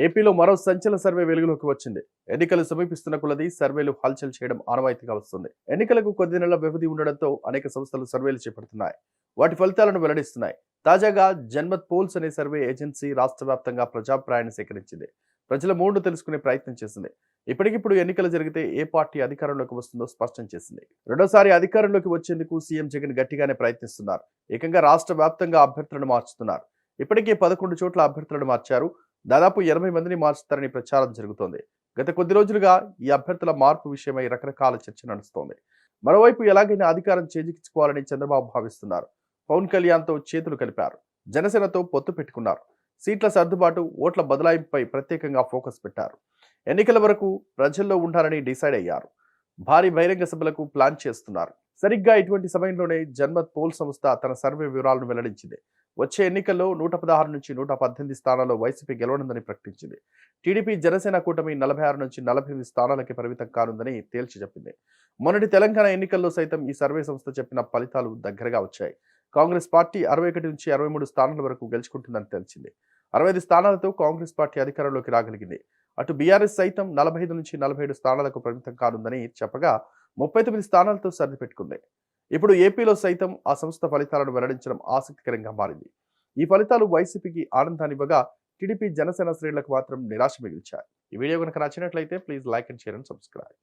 ఏపీలో మరో సంచలన సర్వే వెలుగులోకి వచ్చింది. ఎన్నికలు సమీపిస్తున్న కొలది సర్వేలు హల్చల్ చేయడం ఆనవాయితీగా వస్తుంది. ఎన్నికలకు కొద్ది నెలల వ్యవధి ఉండడంతో అనేక సంస్థలు సర్వేలు చేపడుతున్నాయి. వాటి ఫలితాలను వెల్లడిస్తున్నాయి. తాజాగా జన్మత్ పోల్స్ అనే సర్వే ఏజెన్సీ రాష్ట్ర వ్యాప్తంగా ప్రజాభిప్రాయాన్ని సేకరించింది. ప్రజల మూడ్ను తెలుసుకునే ప్రయత్నం చేసింది. ఇప్పటికిప్పుడు ఎన్నికలు జరిగితే ఏ పార్టీ అధికారంలోకి వస్తుందో స్పష్టం చేసింది. రెండోసారి అధికారంలోకి వచ్చేందుకు సీఎం జగన్ గట్టిగానే ప్రయత్నిస్తున్నారు. ఏకంగా రాష్ట్ర వ్యాప్తంగా అభ్యర్థులను మార్చుతున్నారు. ఇప్పటికే 11 చోట్ల అభ్యర్థులను మార్చారు. దాదాపు 80 మందిని మార్చుతారని ప్రచారం జరుగుతోంది. గత కొద్ది రోజులుగా ఈ అభ్యర్థుల మార్పు విషయమై రకరకాల చర్చ నడుస్తోంది. మరోవైపు ఎలాగైనా అధికారం చేజిక్కించుకోవాలని చంద్రబాబు భావిస్తున్నారు. పవన్ కళ్యాణ్తో చేతులు కలిపారు. జనసేనతో పొత్తు పెట్టుకున్నారు. సీట్ల సర్దుబాటు, ఓట్ల బదలాయింపుపై ప్రత్యేకంగా ఫోకస్ పెట్టారు. ఎన్నికల వరకు ప్రజల్లో ఉండాలని డిసైడ్ అయ్యారు. భారీ బహిరంగ సభలకు ప్లాన్ చేస్తున్నారు. సరిగ్గా ఇటువంటి సమయంలోనే జన్మత్ పోల్ సంస్థ తన సర్వే వివరాలను వెల్లడించింది. వచ్చే ఎన్నికల్లో 116 నుంచి 118 స్థానాల్లో వైసీపీ గెలవనుందని ప్రకటించింది. టీడీపీ జనసేన కూటమి 46 నుంచి 48 స్థానాలకి పరిమితం కానుందని తేల్చి చెప్పింది. మొన్నటి తెలంగాణ ఎన్నికల్లో సైతం ఈ సర్వే సంస్థ చెప్పిన ఫలితాలు దగ్గరగా వచ్చాయి. కాంగ్రెస్ పార్టీ 61 నుంచి 63 స్థానాల వరకు గెలుచుకుంటుందని తెలిసింది. 65 స్థానాలతో కాంగ్రెస్ పార్టీ అధికారంలోకి రాగలిగింది. అటు బీఆర్ఎస్ సైతం 45 నుంచి 47 స్థానాలకు పరిమితం కానుందని చెప్పగా 39 స్థానాలతో సర్దిపెట్టుకుంది. ఇప్పుడు ఏపీలో సైతం ఆ సంస్థ ఫలితాలను వెల్లడించడం ఆసక్తికరంగా మారింది. ఈ ఫలితాలు వైసీపీకి ఆనందాన్నివ్వగా టీడీపీ జనసేన శ్రేణులకు మాత్రం నిరాశ మిగిల్చాయి. ఈ వీడియో కనుక నచ్చినట్లయితే please like and share and subscribe.